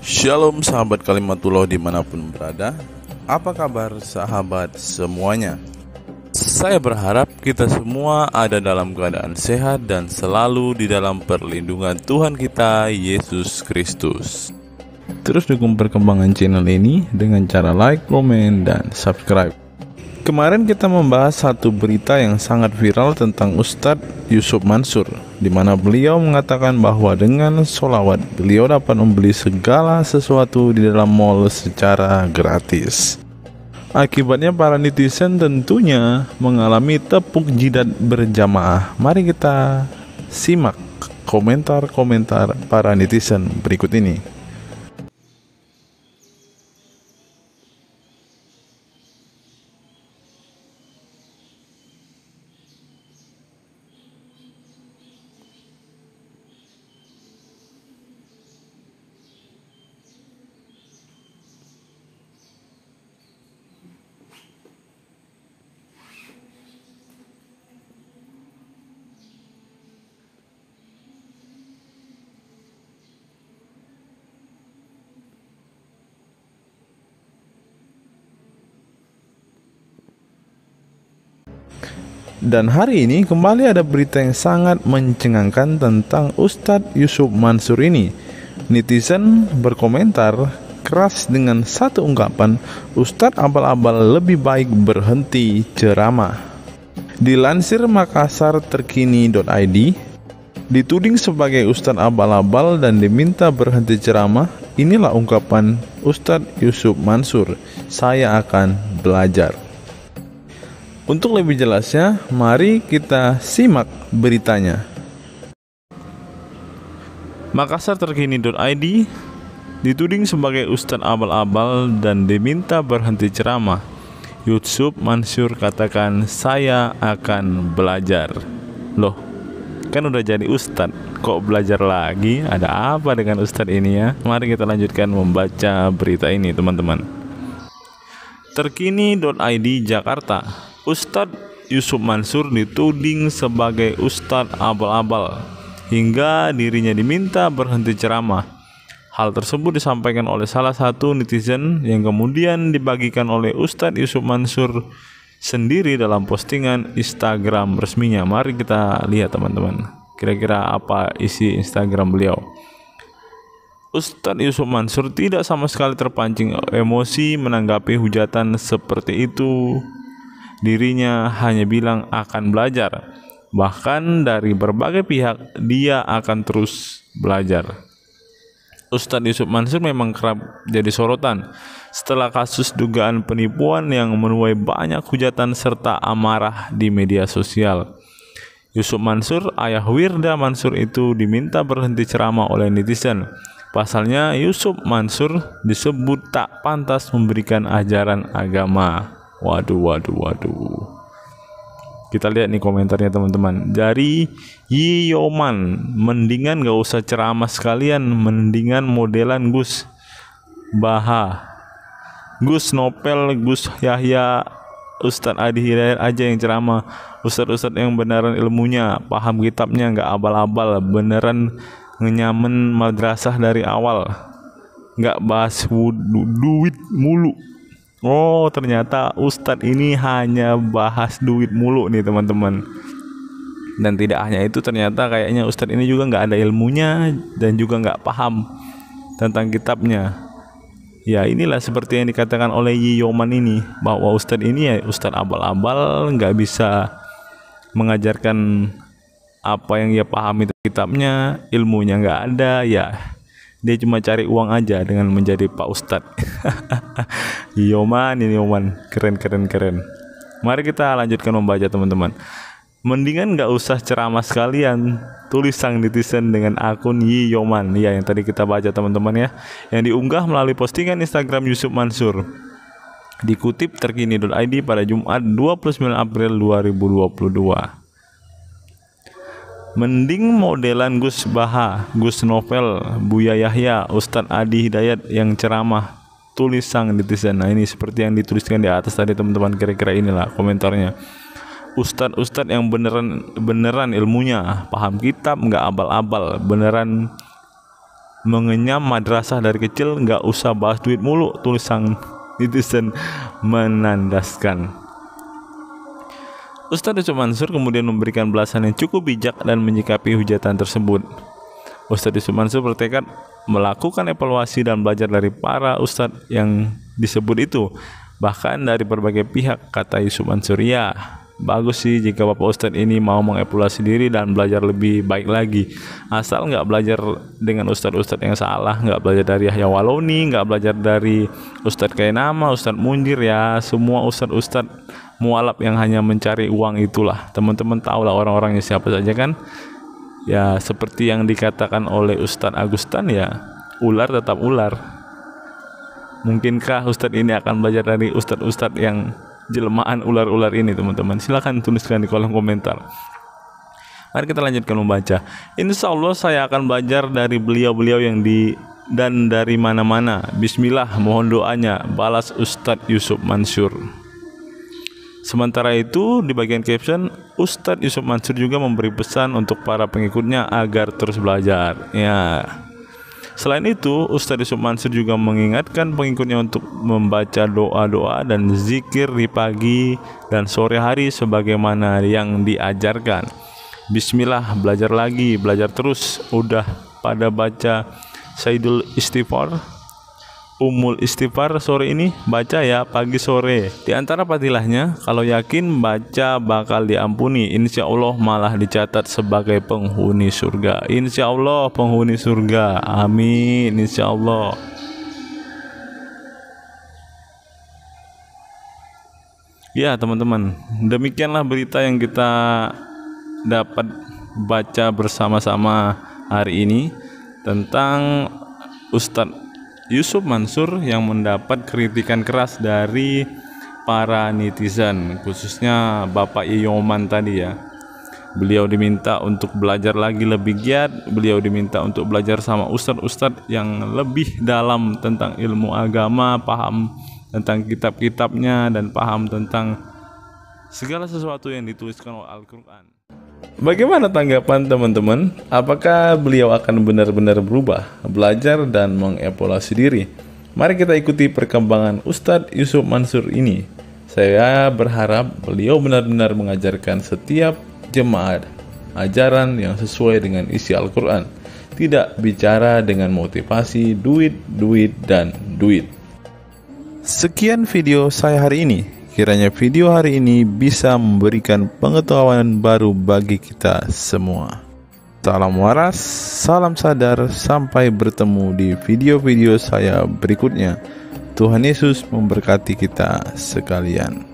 Shalom sahabat Kalimatullah dimanapun berada. Apa kabar sahabat semuanya? Saya berharap kita semua ada dalam keadaan sehat dan selalu di dalam perlindungan Tuhan kita Yesus Kristus. Terus dukung perkembangan channel ini dengan cara like, komen, dan subscribe. Kemarin kita membahas satu berita yang sangat viral tentang Ustadz Yusuf Mansur, di mana beliau mengatakan bahwa dengan sholawat beliau dapat membeli segala sesuatu di dalam mall secara gratis. Akibatnya para netizen tentunya mengalami tepuk jidat berjamaah. Mari kita simak komentar-komentar para netizen berikut ini. Dan hari ini kembali ada berita yang sangat mencengangkan tentang Ustadz Yusuf Mansur ini. Netizen berkomentar keras dengan satu ungkapan, Ustadz abal-abal lebih baik berhenti ceramah. Dilansir Makassar Terkini.id, dituding sebagai Ustadz abal-abal dan diminta berhenti ceramah. Inilah ungkapan Ustadz Yusuf Mansur, saya akan belajar. Untuk lebih jelasnya, mari kita simak beritanya. Makassar Terkini.id, dituding sebagai Ustadz abal-abal dan diminta berhenti ceramah. Yusuf Mansur katakan, saya akan belajar. Loh, kan udah jadi Ustadz, kok belajar lagi? Ada apa dengan Ustadz ini ya? Mari kita lanjutkan membaca berita ini, teman-teman. Terkini.id Jakarta, Ustadz Yusuf Mansur dituding sebagai Ustadz abal-abal hingga dirinya diminta berhenti ceramah. Hal tersebut disampaikan oleh salah satu netizen yang kemudian dibagikan oleh Ustadz Yusuf Mansur sendiri dalam postingan Instagram resminya. Mari kita lihat teman-teman, kira-kira apa isi Instagram beliau. Ustadz Yusuf Mansur tidak sama sekali terpancing emosi menanggapi hujatan seperti itu. Dirinya hanya bilang akan belajar. Bahkan dari berbagai pihak dia akan terus belajar. Ustadz Yusuf Mansur memang kerap jadi sorotan setelah kasus dugaan penipuan yang menuai banyak hujatan serta amarah di media sosial. Yusuf Mansur, ayah Wirda Mansur itu diminta berhenti ceramah oleh netizen. Pasalnya Yusuf Mansur disebut tak pantas memberikan ajaran agama. Waduh. Kita lihat nih komentarnya teman-teman. Dari Yiyoman, mendingan gak usah ceramah sekalian, mendingan modelan Gus Baha, Gus Nopel, Gus Yahya, Ustadz Adi Hidayat aja yang ceramah. Ustadz yang beneran ilmunya, paham kitabnya, gak abal-abal, beneran ngenyamen madrasah dari awal, gak bahas duit mulu. Oh, ternyata Ustadz ini hanya bahas duit mulu nih teman-teman. Dan tidak hanya itu, ternyata kayaknya Ustadz ini juga nggak ada ilmunya dan juga nggak paham tentang kitabnya. Ya inilah seperti yang dikatakan oleh Yiyoman ini, bahwa Ustadz ini ya Ustadz abal-abal, nggak bisa mengajarkan apa yang ia pahami kitabnya, ilmunya nggak ada, ya dia cuma cari uang aja dengan menjadi Pak Ustadz. Yoman, keren. Mari kita lanjutkan membaca teman-teman. Mendingan gak usah ceramah sekalian, tulis sang netizen dengan akun Yoman, ya yang tadi kita baca teman-teman ya, yang diunggah melalui postingan Instagram Yusuf Mansur. Dikutip Terkini.id pada Jumat 29 April 2022. Mending modelan Gus Baha, Gus Novel, Buya Yahya, Ustadz Adi Hidayat yang ceramah, tulis sang netizen. Nah ini seperti yang dituliskan di atas tadi teman-teman, kira-kira inilah komentarnya. Ustadz yang beneran ilmunya, paham kitab, nggak abal-abal, beneran mengenyam madrasah dari kecil, nggak usah bahas duit mulu, tulis sang netizen menandaskan. Ustadz Yusuf Mansur kemudian memberikan balasan yang cukup bijak dan menyikapi hujatan tersebut. Ustadz Yusuf Mansur bertekad melakukan evaluasi dan belajar dari para ustadz yang disebut itu, bahkan dari berbagai pihak. Kata Yusuf Mansur, ya bagus sih jika Bapak Ustadz ini mau mengevaluasi diri dan belajar lebih baik lagi, asal nggak belajar dengan ustadz-ustadz yang salah, nggak belajar dari Yahya Waloni, nggak belajar dari Ustadz Kainama, Ustadz Munjir, ya semua ustadz-ustadz mualaf yang hanya mencari uang itulah. Teman-teman tahu lah orang-orangnya siapa saja kan. Ya seperti yang dikatakan oleh Ustadz Agustan, ya ular tetap ular. Mungkinkah ustadz ini akan belajar dari ustadz-ustadz yang jelmaan ular-ular ini, teman-teman? Silahkan tuliskan di kolom komentar. Mari kita lanjutkan membaca. Insya Allah saya akan belajar dari beliau-beliau yang dan dari mana-mana. Bismillah, mohon doanya, balas Ustadz Yusuf Mansur. Sementara itu di bagian caption, Ustadz Yusuf Mansur juga memberi pesan untuk para pengikutnya agar terus belajar. Ya. Selain itu, Ustadz Yusuf Mansur juga mengingatkan pengikutnya untuk membaca doa-doa dan zikir di pagi dan sore hari sebagaimana yang diajarkan. Bismillah, belajar lagi, belajar terus. Udah pada baca Sayyidul Istighfar, Umul Istighfar sore ini? Baca ya pagi sore. Di antara fadilahnya, kalau yakin baca bakal diampuni, insya Allah malah dicatat sebagai penghuni surga. Insya Allah penghuni surga, amin, insya Allah. Ya teman-teman, demikianlah berita yang kita dapat baca bersama-sama hari ini tentang Ustadz Yusuf Mansur yang mendapat kritikan keras dari para netizen, khususnya Bapak Yoman tadi ya. Beliau diminta untuk belajar lagi lebih giat, beliau diminta untuk belajar sama ustadz-ustadz yang lebih dalam tentang ilmu agama, paham tentang kitab-kitabnya dan paham tentang segala sesuatu yang dituliskan oleh Al-Quran. Bagaimana tanggapan teman-teman? Apakah beliau akan benar-benar berubah, belajar dan mengevaluasi diri? Mari kita ikuti perkembangan Ustadz Yusuf Mansur ini. Saya berharap beliau benar-benar mengajarkan setiap jemaat ajaran yang sesuai dengan isi Al-Quran, tidak bicara dengan motivasi duit, dan duit. Sekian video saya hari ini. Kiranya video hari ini bisa memberikan pengetahuan baru bagi kita semua. Salam waras, salam sadar, sampai bertemu di video-video saya berikutnya. Tuhan Yesus memberkati kita sekalian.